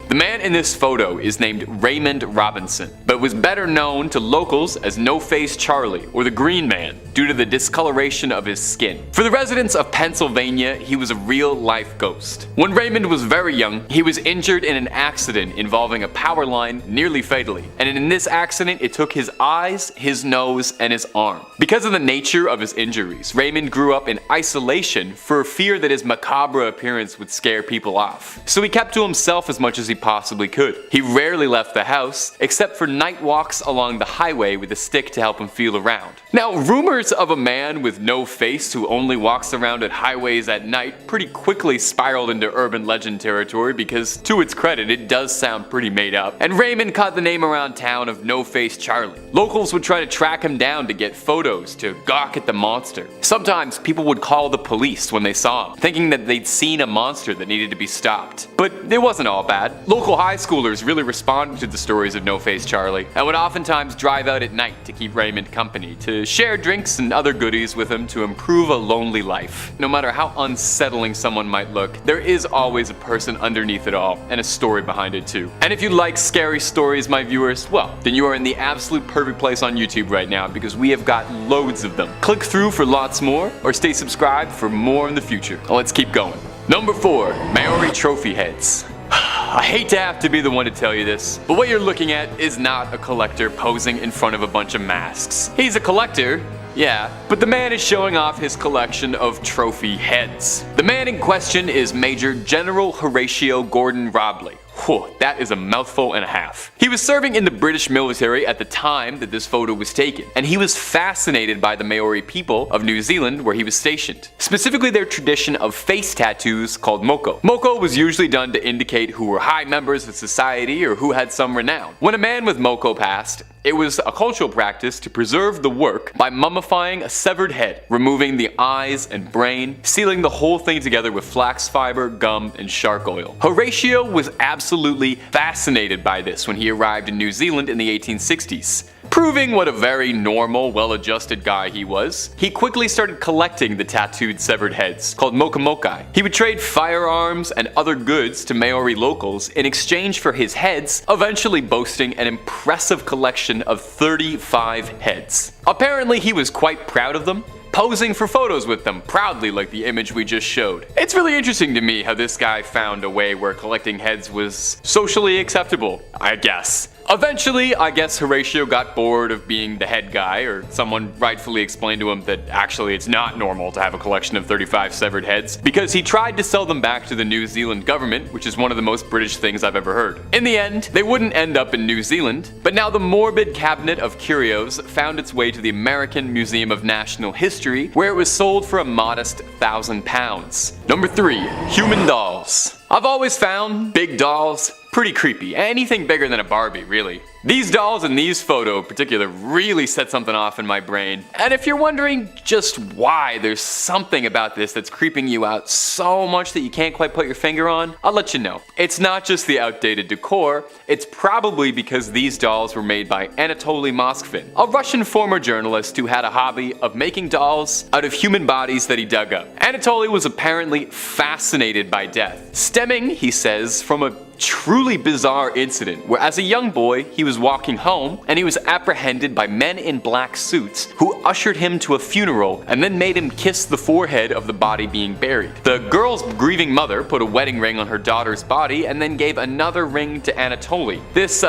The man in this photo is named Raymond Robinson, but was better known to locals as No-Face Charlie or the Green Man due to the discoloration of his skin. For the residents of Pennsylvania, he was a real-life ghost. When Raymond was very young, he was injured in an accident involving a power line nearly fatally, and in this accident it took his eyes, his nose, and his arm. Because of the nature of his injuries, Raymond grew up in isolation for fear that his macabre appearance would scare people off. So he kept to himself as much as he possibly could. He rarely left the house, except for night walks along the highway with a stick to help him feel around. Now, rumors of a man with no face who only walks around at highways at night pretty quickly spiraled into urban legend territory because, to its credit, it does sound pretty made up. And Raymond caught the name around town of No-Face Charlie. Locals would try to track him down to get photos to gawk at the monster. Sometimes people would call the police when they saw him, thinking that they'd seen a monster that needed to be stopped. But it wasn't all bad. Local high schoolers really responded to the stories of No-Face Charlie and would oftentimes drive out at night to keep Raymond company, to share drinks and other goodies with him to improve a lonely life. No matter how unsettling someone might look, there is always a person underneath it all, and a story behind it too. And if you like scary stories, my viewers, well, then you are in the absolute perfect place on YouTube right now because we have got loads of them. Click through for lots more, or stay subscribed for more in the future. Now let's keep going. Number 4. Maori trophy heads. I hate to have to be the one to tell you this, but what you're looking at is not a collector posing in front of a bunch of masks. He's a collector, yeah, but the man is showing off his collection of trophy heads. The man in question is Major General Horatio Gordon Robley. Whew, that is a mouthful and a half. He was serving in the British military at the time that this photo was taken, and he was fascinated by the Maori people of New Zealand where he was stationed. Specifically their tradition of face tattoos called moko. Moko was usually done to indicate who were high members of society or who had some renown. When a man with moko passed, it was a cultural practice to preserve the work by mummifying a severed head, removing the eyes and brain, sealing the whole thing together with flax fiber, gum, and shark oil. Horatio was absolutely fascinated by this when he arrived in New Zealand in the 1860s. Proving what a very normal, well-adjusted guy he was, he quickly started collecting the tattooed severed heads, called mokamokai. He would trade firearms and other goods to Maori locals in exchange for his heads, eventually boasting an impressive collection of 35 heads. Apparently he was quite proud of them, posing for photos with them proudly like the image we just showed. It's really interesting to me how this guy found a way where collecting heads was socially acceptable, I guess. Eventually, I guess Horatio got bored of being the head guy, or someone rightfully explained to him that actually it's not normal to have a collection of 35 severed heads, because he tried to sell them back to the New Zealand government, which is one of the most British things I've ever heard. In the end, they wouldn't end up in New Zealand, but now the morbid cabinet of curios found its way to the American Museum of National History, where it was sold for a modest £1,000. Number 3. Human dolls. I've always found big dolls pretty creepy. Anything bigger than a Barbie, really. These dolls in these photos in particular really set something off in my brain. And if you're wondering just why there's something about this that's creeping you out so much that you can't quite put your finger on, I'll let you know. It's not just the outdated decor, it's probably because these dolls were made by Anatoly Moskvin, a Russian former journalist who had a hobby of making dolls out of human bodies that he dug up. Anatoly was apparently fascinated by death, stemming, he says, from a truly bizarre incident where as a young boy he was walking home and he was apprehended by men in black suits who ushered him to a funeral and then made him kiss the forehead of the body being buried. The girl's grieving mother put a wedding ring on her daughter's body and then gave another ring to Anatoly. This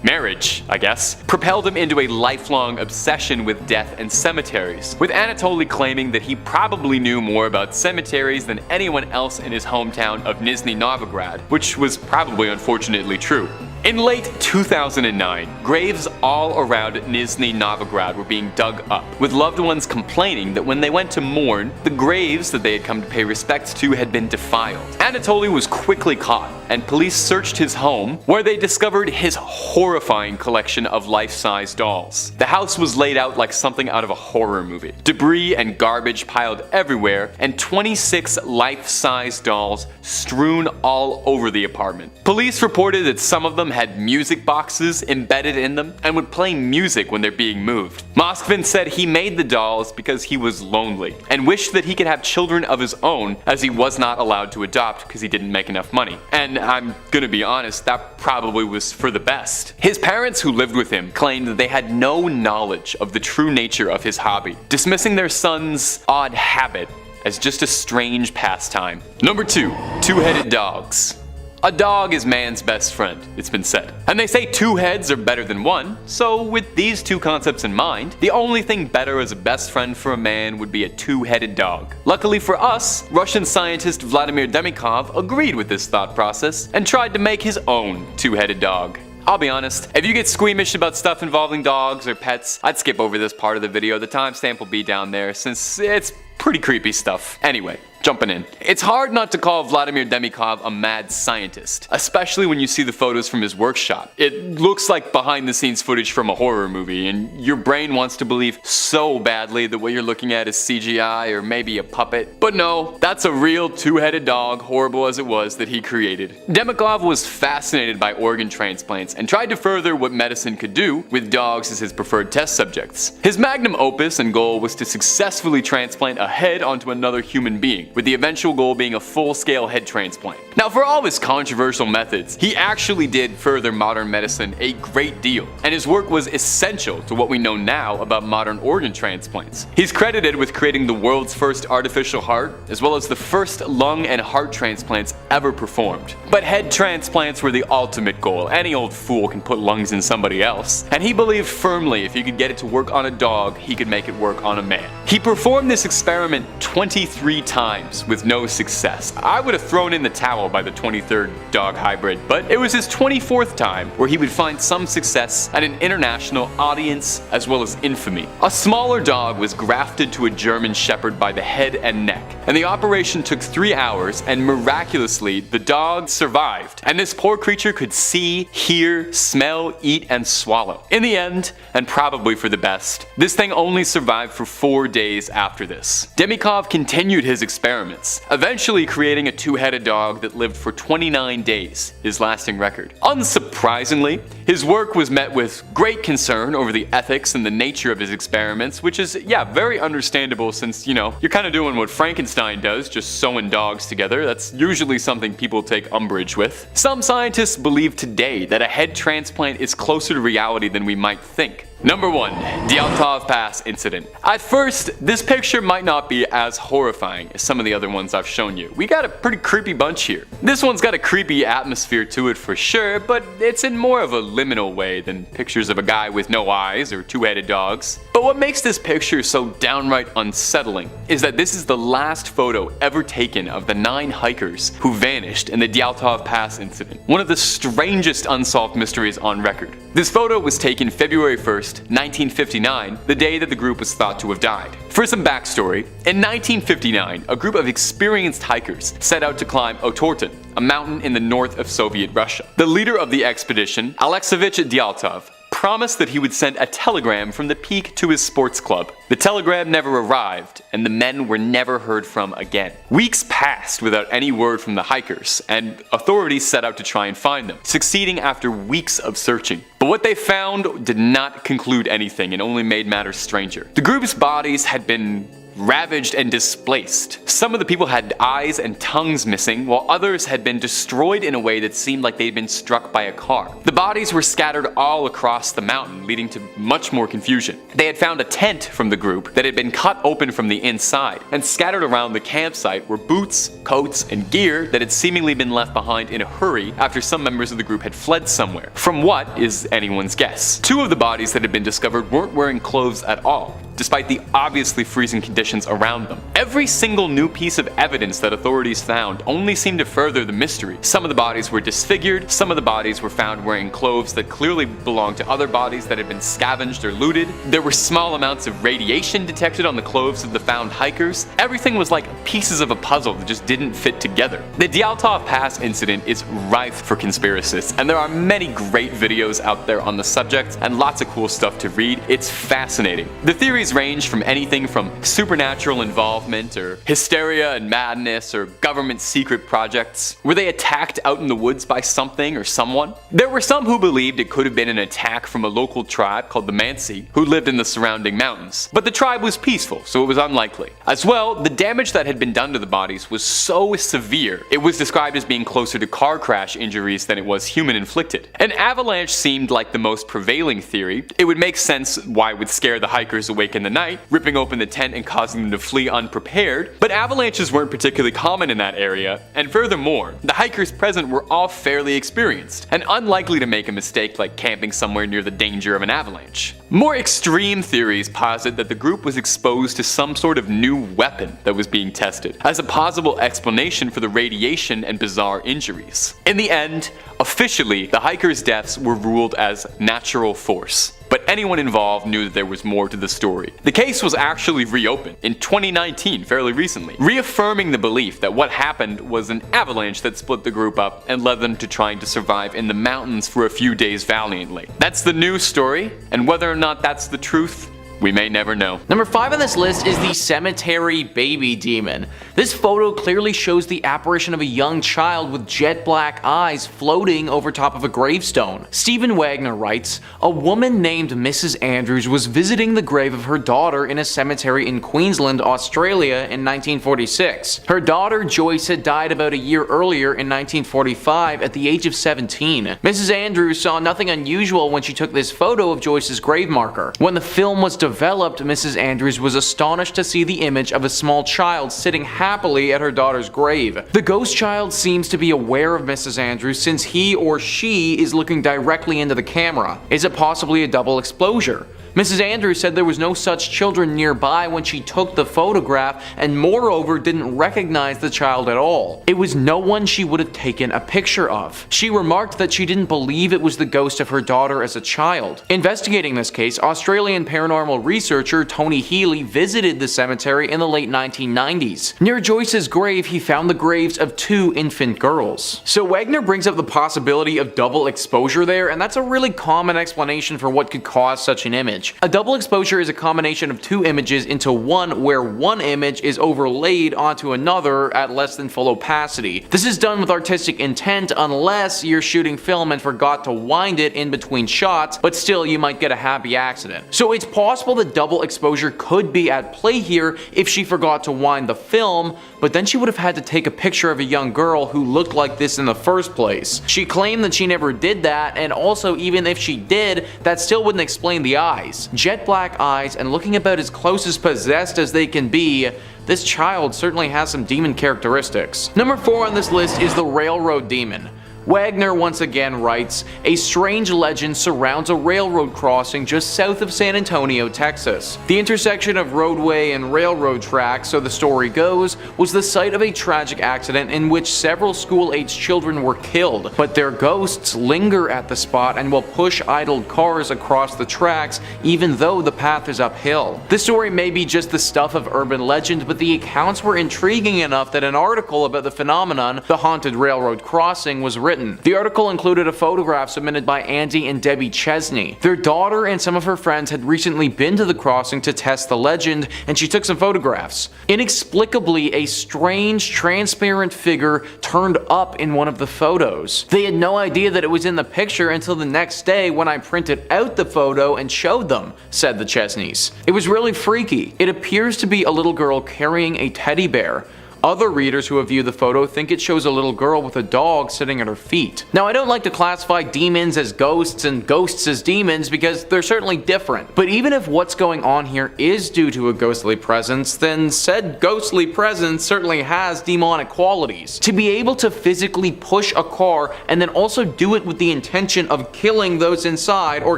marriage, I guess, propelled him into a lifelong obsession with death and cemeteries, with Anatoly claiming that he probably knew more about cemeteries than anyone else in his hometown of Nizhny Novgorod, which was probably unfortunately true. In late 2009, graves all around Nizhny Novgorod were being dug up, with loved ones complaining that when they went to mourn, the graves that they had come to pay respects to had been defiled. Anatoly was quickly caught, and police searched his home, where they discovered his horrifying collection of life-size dolls. The house was laid out like something out of a horror movie. Debris and garbage piled everywhere, and 26 life-size dolls strewn all over the apartment. Police reported that some of them them had music boxes embedded in them and would play music when they're being moved. Moskvin said he made the dolls because he was lonely and wished that he could have children of his own, as he was not allowed to adopt because he didn't make enough money. And I'm gonna be honest, that probably was for the best. His parents, who lived with him, claimed that they had no knowledge of the true nature of his hobby, dismissing their son's odd habit as just a strange pastime. Number 2. Two-headed dogs. A dog is man's best friend, it's been said. And they say 2 heads are better than 1, so with these 2 concepts in mind, the only thing better as a best friend for a man would be a 2-headed dog. Luckily for us, Russian scientist Vladimir Demikov agreed with this thought process and tried to make his own 2-headed dog. I'll be honest, if you get squeamish about stuff involving dogs or pets, I'd skip over this part of the video. The timestamp will be down there since it's pretty creepy stuff. Anyway, jumping in. It's hard not to call Vladimir Demikov a mad scientist, especially when you see the photos from his workshop. It looks like behind the scenes footage from a horror movie, and your brain wants to believe so badly that what you're looking at is CGI or maybe a puppet. But no, that's a real 2-headed dog, horrible as it was, that he created. Demikov was fascinated by organ transplants and tried to further what medicine could do, with dogs as his preferred test subjects. His magnum opus and goal was to successfully transplant a head onto another human being, with the eventual goal being a full-scale head transplant. Now, for all his controversial methods, he actually did further modern medicine a great deal, and his work was essential to what we know now about modern organ transplants. He's credited with creating the world's first artificial heart, as well as the first lung and heart transplants ever performed. But head transplants were the ultimate goal. Any old fool can put lungs in somebody else, and he believed firmly if he could get it to work on a dog, he could make it work on a man. He performed this experiment 23 times with no success. I would have thrown in the towel by the 23rd dog hybrid, but it was his 24th time where he would find some success at an international audience as well as infamy. A smaller dog was grafted to a German Shepherd by the head and neck, and the operation took 3 hours, and miraculously the dog survived, and this poor creature could see, hear, smell, eat, and swallow. In the end, and probably for the best, this thing only survived for 4 days after this. Demikov continued his experiments, eventually creating a 2-headed dog that lived for 29 days, his lasting record. Unsurprisingly, his work was met with great concern over the ethics and the nature of his experiments, which is, very understandable since, you're kind of doing what Frankenstein does, just sewing dogs together. That's usually something people take umbrage with. Some scientists believe today that a head transplant is closer to reality than we might think. Number 1. Dyatlov Pass incident. At first, this picture might not be as horrifying as some of the other ones I've shown you. We got a pretty creepy bunch here. This one's got a creepy atmosphere to it for sure, but it's in more of a liminal way than pictures of a guy with no eyes or 2-headed dogs. But what makes this picture so downright unsettling is that this is the last photo ever taken of the 9 hikers who vanished in the Dyatlov Pass incident, one of the strangest unsolved mysteries on record. This photo was taken February 1st, 1959, the day that the group was thought to have died. For some backstory, in 1959, a group of experienced hikers set out to climb Otorten, a mountain in the north of Soviet Russia. The leader of the expedition, Alexeyevich Dyatlov, promised that he would send a telegram from the peak to his sports club. The telegram never arrived, and the men were never heard from again. Weeks passed without any word from the hikers, and authorities set out to try and find them, succeeding after weeks of searching. But what they found did not conclude anything and only made matters stranger. The group's bodies had been ravaged and displaced. Some of the people had eyes and tongues missing, while others had been destroyed in a way that seemed like they'd been struck by a car. The bodies were scattered all across the mountain, leading to much more confusion. They had found a tent from the group that had been cut open from the inside, and scattered around the campsite were boots, coats, and gear that had seemingly been left behind in a hurry after some members of the group had fled somewhere. From what is anyone's guess. 2 of the bodies that had been discovered weren't wearing clothes at all, despite the obviously freezing conditions around them. Every single new piece of evidence that authorities found only seemed to further the mystery. Some of the bodies were disfigured, some of the bodies were found wearing clothes that clearly belonged to other bodies that had been scavenged or looted. There were small amounts of radiation detected on the clothes of the found hikers. Everything was like pieces of a puzzle that just didn't fit together. The Dyatlov Pass incident is rife for conspiracists, and there are many great videos out there on the subject and lots of cool stuff to read. It's fascinating. The theories Theories range from anything from supernatural involvement or hysteria and madness or government secret projects. Were they attacked out in the woods by something or someone? There were some who believed it could have been an attack from a local tribe called the Mansi, who lived in the surrounding mountains. But the tribe was peaceful, so it was unlikely. As well, the damage that had been done to the bodies was so severe, it was described as being closer to car crash injuries than it was human inflicted. An avalanche seemed like the most prevailing theory. It would make sense why it would scare the hikers awake in the night, ripping open the tent and causing them to flee unprepared, but avalanches weren't particularly common in that area, and furthermore, the hikers present were all fairly experienced, and unlikely to make a mistake like camping somewhere near the danger of an avalanche. More extreme theories posit that the group was exposed to some sort of new weapon that was being tested, as a possible explanation for the radiation and bizarre injuries. In the end, officially, the hikers' deaths were ruled as natural force. But anyone involved knew that there was more to the story. The case was actually reopened in 2019, fairly recently, reaffirming the belief that what happened was an avalanche that split the group up and led them to trying to survive in the mountains for a few days valiantly. That's the news story, and whether or not that's the truth, we may never know. Number 5 on this list is the cemetery baby demon. This photo clearly shows the apparition of a young child with jet black eyes floating over top of a gravestone. Stephen Wagner writes, "A woman named Mrs. Andrews was visiting the grave of her daughter in a cemetery in Queensland, Australia in 1946. Her daughter Joyce had died about a year earlier in 1945 at the age of 17. Mrs. Andrews saw nothing unusual when she took this photo of Joyce's grave marker. When the film was developed, Mrs. Andrews was astonished to see the image of a small child sitting happily at her daughter's grave. The ghost child seems to be aware of Mrs. Andrews since he or she is looking directly into the camera. Is it possibly a double exposure? Mrs. Andrews said there was no such children nearby when she took the photograph, and moreover didn't recognize the child at all. It was no one she would have taken a picture of. She remarked that she didn't believe it was the ghost of her daughter as a child." Investigating this case, Australian paranormal researcher Tony Healy visited the cemetery in the late 1990s. Near Joyce's grave, he found the graves of 2 infant girls. So Wagner brings up the possibility of double exposure there, and that's a really common explanation for what could cause such an image. A double exposure is a combination of 2 images into one, where one image is overlaid onto another at less than full opacity. This is done with artistic intent unless you're shooting film and forgot to wind it in between shots, but still you might get a happy accident. So it's possible that double exposure could be at play here if she forgot to wind the film, but then she would have had to take a picture of a young girl who looked like this in the first place. She claimed that she never did that, and also even if she did, that still wouldn't explain the eyes. Jet black eyes and looking about as close as possessed as they can be, this child certainly has some demon characteristics. Number 4 on this list is the railroad demon. Wagner once again writes, "A strange legend surrounds a railroad crossing just south of San Antonio, Texas. The intersection of roadway and railroad tracks, so the story goes, was the site of a tragic accident in which several school-aged children were killed, but their ghosts linger at the spot and will push idled cars across the tracks even though the path is uphill." This story may be just the stuff of urban legend, but the accounts were intriguing enough that an article about the phenomenon, the haunted railroad crossing, was written. The article included a photograph submitted by Andy and Debbie Chesney. Their daughter and some of her friends had recently been to the crossing to test the legend, and she took some photographs. Inexplicably, a strange, transparent figure turned up in one of the photos. They had no idea that it was in the picture until the next day when I printed out the photo and showed them, said the Chesneys. It was really freaky. It appears to be a little girl carrying a teddy bear. Other readers who have viewed the photo think it shows a little girl with a dog sitting at her feet. Now, I don't like to classify demons as ghosts and ghosts as demons because they're certainly different. But even if what's going on here is due to a ghostly presence, then said ghostly presence certainly has demonic qualities. To be able to physically push a car and then also do it with the intention of killing those inside or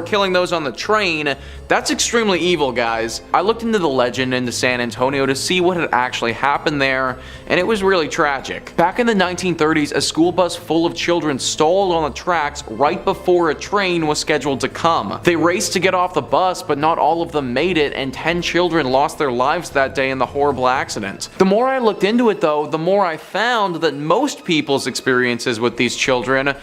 killing those on the train, that's extremely evil, guys. I looked into the legend into San Antonio to see what had actually happened there, and it was really tragic. Back in the 1930s, a school bus full of children stalled on the tracks right before a train was scheduled to come. They raced to get off the bus, but not all of them made it, and 10 children lost their lives that day in the horrible accident. The more I looked into it though, the more I found that most people's experiences with these children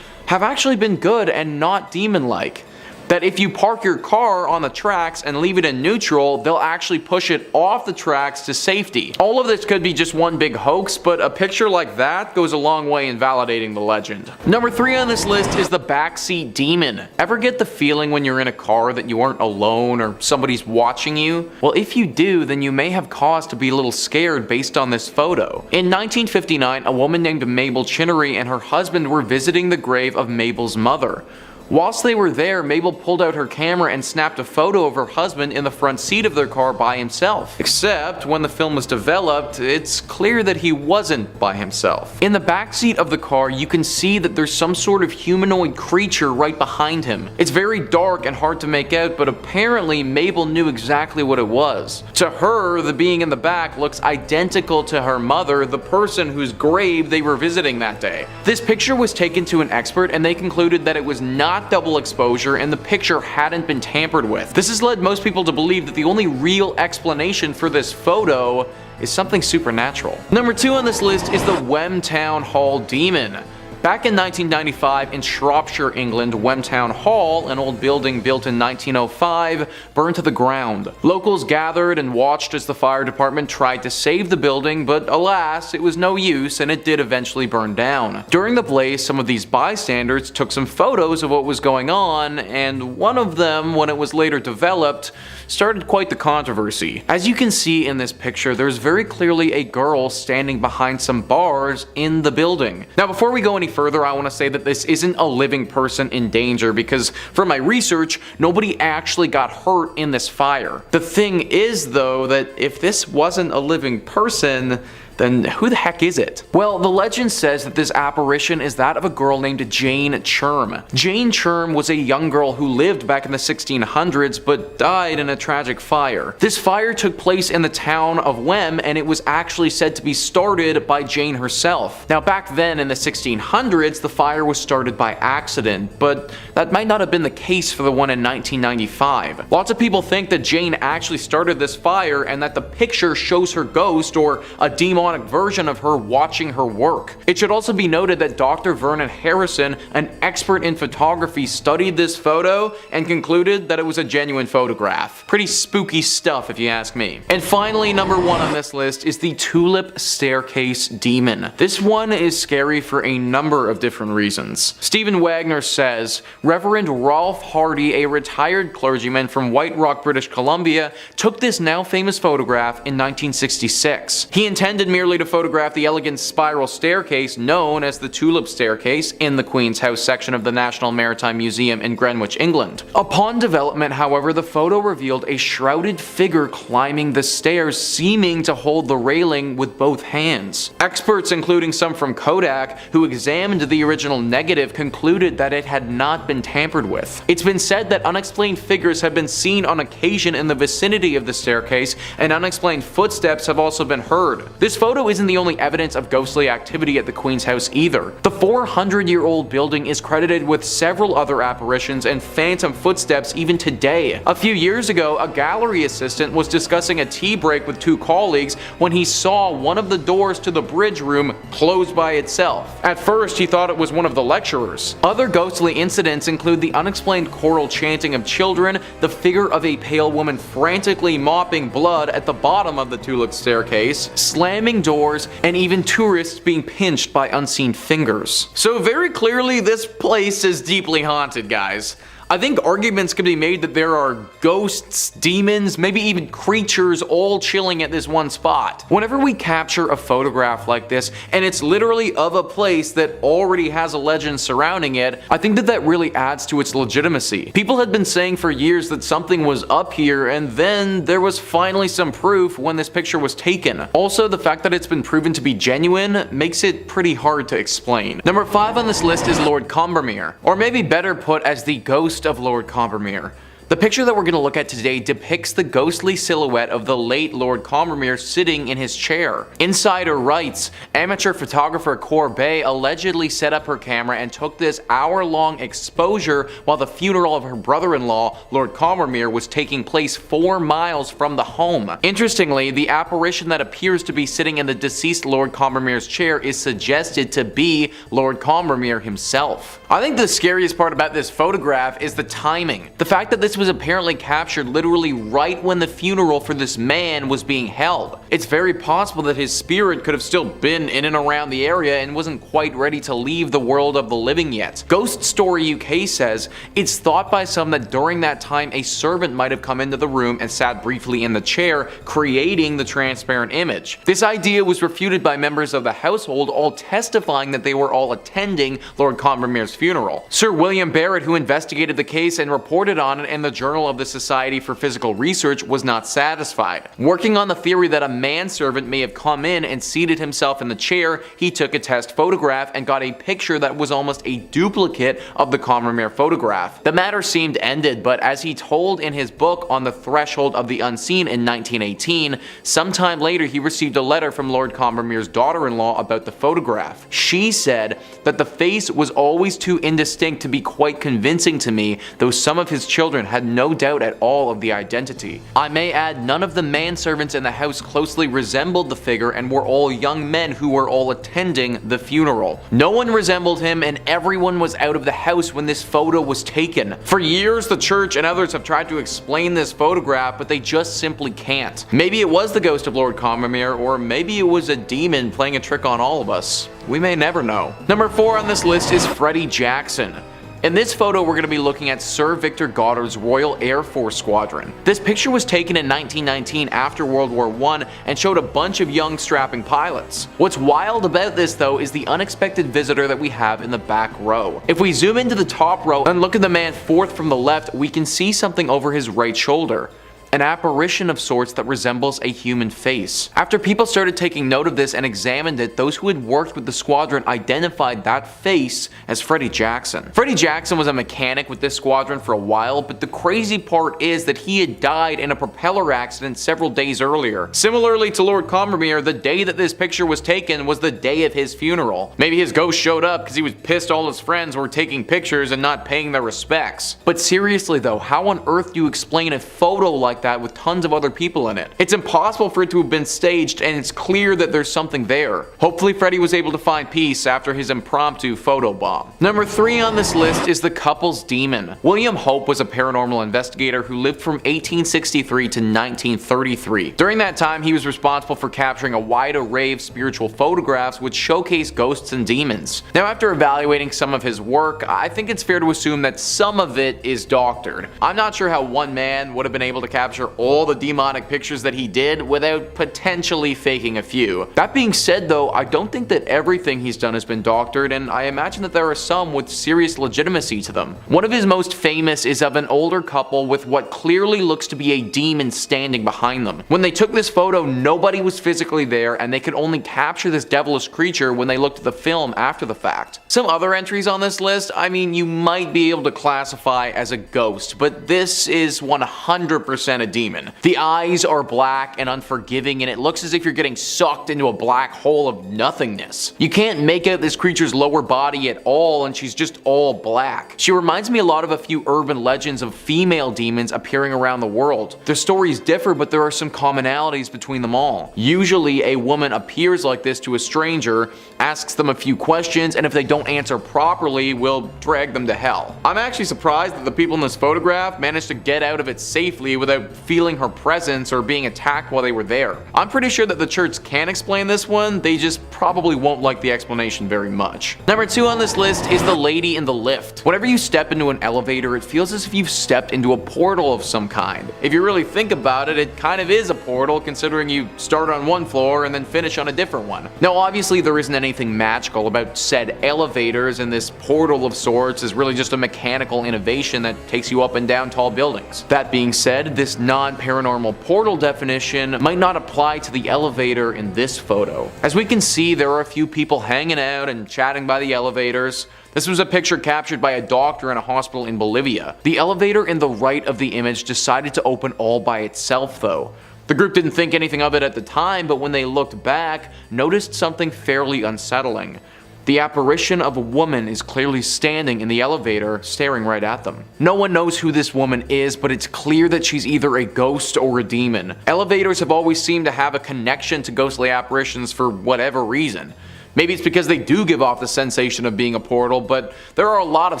have actually been good and not demon-like. that if you park your car on the tracks and leave it in neutral, they'll actually push it off the tracks to safety. All of this could be just one big hoax, but a picture like that goes a long way in validating the legend. Number 3 on this list is the backseat demon. Ever get the feeling when you're in a car that you aren't alone or somebody's watching you? Well, if you do, then you may have cause to be a little scared based on this photo. In 1959, a woman named Mabel Chinnery and her husband were visiting the grave of Mabel's mother. Whilst they were there, Mabel pulled out her camera and snapped a photo of her husband in the front seat of their car by himself. Except, when the film was developed, it's clear that he wasn't by himself. In the backseat of the car, you can see that there's some sort of humanoid creature right behind him. It's very dark and hard to make out, but apparently Mabel knew exactly what it was. To her, the being in the back looks identical to her mother, the person whose grave they were visiting that day. This picture was taken to an expert and they concluded that it was not double exposure and the picture hadn't been tampered with. This has led most people to believe that the only real explanation for this photo is something supernatural. Number 2 on this list is the Wem Town Hall demon. Back in 1995 in Shropshire, England, Wem Town Hall, an old building built in 1905, burned to the ground. Locals gathered and watched as the fire department tried to save the building, but alas, it was no use and it did eventually burn down. During the blaze, some of these bystanders took some photos of what was going on, and one of them, when it was later developed, started quite the controversy. As you can see in this picture, there's very clearly a girl standing behind some bars in the building. Now, before we go any further, I want to say that this isn't a living person in danger, because from my research, nobody actually got hurt in this fire. The thing is, though, that if this wasn't a living person, then who the heck is it? Well, the legend says that this apparition is that of a girl named Jane Churm. Jane Churm was a young girl who lived back in the 1600s but died in a tragic fire. This fire took place in the town of Wem, and it was actually said to be started by Jane herself. Now, back then in the 1600s, the fire was started by accident, but that might not have been the case for the one in 1995. Lots of people think that Jane actually started this fire and that the picture shows her ghost or a demonic version of her watching her work. It should also be noted that Dr. Vernon Harrison, an expert in photography, studied this photo and concluded that it was a genuine photograph. Pretty spooky stuff if you ask me. And finally, number 1 on this list is the tulip staircase demon. This one is scary for a number of different reasons. Stephen Wagner says, Reverend Rolf Hardy, a retired clergyman from White Rock, British Columbia, took this now famous photograph in 1966. He intended merely to photograph the elegant spiral staircase known as the Tulip Staircase in the Queen's House section of the National Maritime Museum in Greenwich, England. Upon development, however, the photo revealed a shrouded figure climbing the stairs, seeming to hold the railing with both hands. Experts, including some from Kodak, who examined the original negative, concluded that it had not been tampered with. It's been said that unexplained figures have been seen on occasion in the vicinity of the staircase, and unexplained footsteps have also been heard. This photo isn't the only evidence of ghostly activity at the Queen's House either. The 400-year-old building is credited with several other apparitions and phantom footsteps even today. A few years ago, a gallery assistant was discussing a tea break with 2 colleagues when he saw one of the doors to the bridge room closed by itself. At first, he thought it was one of the lecturers. Other ghostly incidents include the unexplained choral chanting of children, the figure of a pale woman frantically mopping blood at the bottom of the Tulip Staircase, slamming doors, and even tourists being pinched by unseen fingers. So very clearly, this place is deeply haunted, guys. I think arguments can be made that there are ghosts, demons, maybe even creatures all chilling at this one spot. Whenever we capture a photograph like this, and it's literally of a place that already has a legend surrounding it, I think that really adds to its legitimacy. People had been saying for years that something was up here, and then there was finally some proof when this picture was taken. Also, the fact that it's been proven to be genuine makes it pretty hard to explain. Number 5 on this list is Lord Combermere, or maybe better put as the ghost of Lord Combermere. The picture that we're going to look at today depicts the ghostly silhouette of the late Lord Combermere sitting in his chair. Insider writes, amateur photographer Corbet allegedly set up her camera and took this hour-long exposure while the funeral of her brother-in-law, Lord Combermere, was taking place 4 miles from the home. Interestingly, the apparition that appears to be sitting in the deceased Lord Combermere's chair is suggested to be Lord Combermere himself. I think the scariest part about this photograph is the timing. The fact that this was apparently captured literally right when the funeral for this man was being held. It's very possible that his spirit could have still been in and around the area and wasn't quite ready to leave the world of the living yet. Ghost Story UK says it's thought by some that during that time a servant might have come into the room and sat briefly in the chair, creating the transparent image. This idea was refuted by members of the household, all testifying that they were all attending Lord Combermere's funeral. Sir William Barrett, who investigated the case and reported on it in the Journal of the Society for Physical Research, was not satisfied. Working on the theory that a manservant may have come in and seated himself in the chair, he took a test photograph and got a picture that was almost a duplicate of the Combermere photograph. The matter seemed ended, but as he told in his book On the Threshold of the Unseen in 1918, sometime later he received a letter from Lord Combermere's daughter-in-law about the photograph. She said that the face was always too indistinct to be quite convincing to me, though some of his children had no doubt at all of the identity. I may add, none of the manservants in the house closely resembled the figure and were all young men who were all attending the funeral. No one resembled him and everyone was out of the house when this photo was taken. For years the church and others have tried to explain this photograph, but they just simply can't. Maybe it was the ghost of Lord Combermere, or maybe it was a demon playing a trick on all of us. We may never know. Number 4 on this list is Freddy Jackson. In this photo, we're going to be looking at Sir Victor Goddard's Royal Air Force Squadron. This picture was taken in 1919 after World War I and showed a bunch of young strapping pilots. What's wild about this though is the unexpected visitor that we have in the back row. If we zoom into the top row and look at the man fourth from the left, we can see something over his right shoulder. An apparition of sorts that resembles a human face. After people started taking note of this and examined it, those who had worked with the squadron identified that face as Freddy Jackson. Freddy Jackson was a mechanic with this squadron for a while, but the crazy part is that he had died in a propeller accident several days earlier. Similarly to Lord Combermere, the day that this picture was taken was the day of his funeral. Maybe his ghost showed up because he was pissed all his friends were taking pictures and not paying their respects. But seriously though, how on earth do you explain a photo like that with tons of other people in it? It's impossible for it to have been staged, and it's clear that there's something there. Hopefully Freddy was able to find peace after his impromptu photo bomb. Number 3 on this list is the couple's demon. William Hope was a paranormal investigator who lived from 1863 to 1933. During that time, he was responsible for capturing a wide array of spiritual photographs which showcase ghosts and demons. Now, after evaluating some of his work, I think it's fair to assume that some of it is doctored. I'm not sure how one man would have been able to capture all the demonic pictures that he did without potentially faking a few. That being said though, I don't think that everything he's done has been doctored, and I imagine that there are some with serious legitimacy to them. One of his most famous is of an older couple with what clearly looks to be a demon standing behind them. When they took this photo, nobody was physically there, and they could only capture this devilish creature when they looked at the film after the fact. Some other entries on this list, I mean, you might be able to classify as a ghost, but this is 100% a demon. The eyes are black and unforgiving, and it looks as if you're getting sucked into a black hole of nothingness. You can't make out this creature's lower body at all, and she's just all black. She reminds me a lot of a few urban legends of female demons appearing around the world. Their stories differ, but there are some commonalities between them all. Usually a woman appears like this to a stranger, asks them a few questions, and if they don't answer properly, will drag them to hell. I'm actually surprised that the people in this photograph managed to get out of it safely without feeling her presence or being attacked while they were there. I'm pretty sure that the church can explain this one, they just probably won't like the explanation very much. Number 2 on this list is the lady in the lift. Whenever you step into an elevator, it feels as if you've stepped into a portal of some kind. If you really think about it, it kind of is a portal, considering you start on one floor and then finish on a different one. Now obviously there isn't anything magical about said elevators, and this portal of sorts is really just a mechanical innovation that takes you up and down tall buildings. That being said, this non-paranormal portal definition might not apply to the elevator in this photo. As we can see, there are a few people hanging out and chatting by the elevators. This was a picture captured by a doctor in a hospital in Bolivia. The elevator in the right of the image decided to open all by itself though. The group didn't think anything of it at the time, but when they looked back, noticed something fairly unsettling. The apparition of a woman is clearly standing in the elevator, staring right at them. No one knows who this woman is, but it's clear that she's either a ghost or a demon. Elevators have always seemed to have a connection to ghostly apparitions for whatever reason. Maybe it's because they do give off the sensation of being a portal, but there are a lot of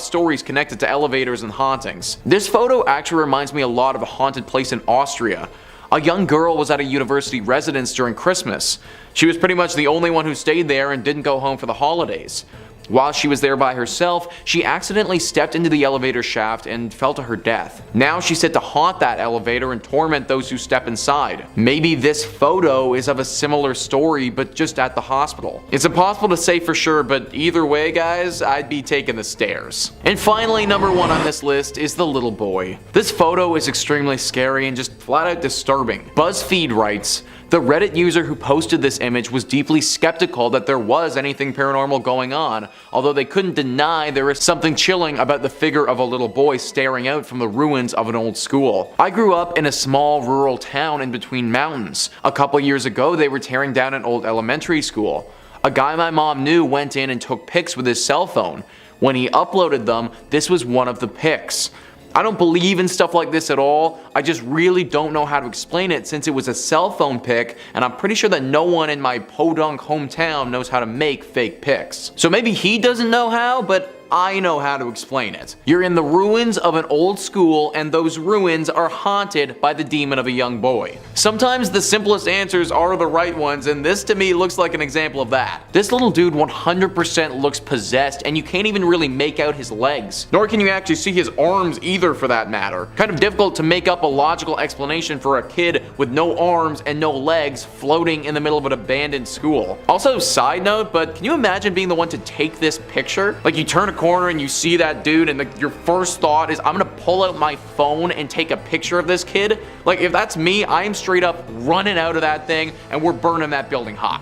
stories connected to elevators and hauntings. This photo actually reminds me a lot of a haunted place in Austria. A young girl was at a university residence during Christmas. She was pretty much the only one who stayed there and didn't go home for the holidays. While she was there by herself, she accidentally stepped into the elevator shaft and fell to her death. Now she's set to haunt that elevator and torment those who step inside. Maybe this photo is of a similar story, but just at the hospital. It's impossible to say for sure, but either way guys, I'd be taking the stairs. And finally, number 1 on this list is the little boy. This photo is extremely scary and just flat out disturbing. BuzzFeed writes, "The Reddit user who posted this image was deeply skeptical that there was anything paranormal going on, although they couldn't deny there is something chilling about the figure of a little boy staring out from the ruins of an old school. I grew up in a small rural town in between mountains. A couple years ago they were tearing down an old elementary school. A guy my mom knew went in and took pics with his cell phone. When he uploaded them, this was one of the pics. I don't believe in stuff like this at all. I just really don't know how to explain it since it was a cell phone pic, and I'm pretty sure that no one in my podunk hometown knows how to make fake pics. So maybe he doesn't know how, but I know how to explain it. You're in the ruins of an old school, and those ruins are haunted by the demon of a young boy. Sometimes the simplest answers are the right ones, and this to me looks like an example of that. This little dude 100% looks possessed, and you can't even really make out his legs. Nor can you actually see his arms either for that matter. Kind of difficult to make up a logical explanation for a kid with no arms and no legs floating in the middle of an abandoned school. Also, side note, but can you imagine being the one to take this picture? Like you turn a corner and you see that dude and your first thought is, I'm gonna pull out my phone and take a picture of this kid. Like if that's me, I am straight up running out of that thing and we're burning that building hot.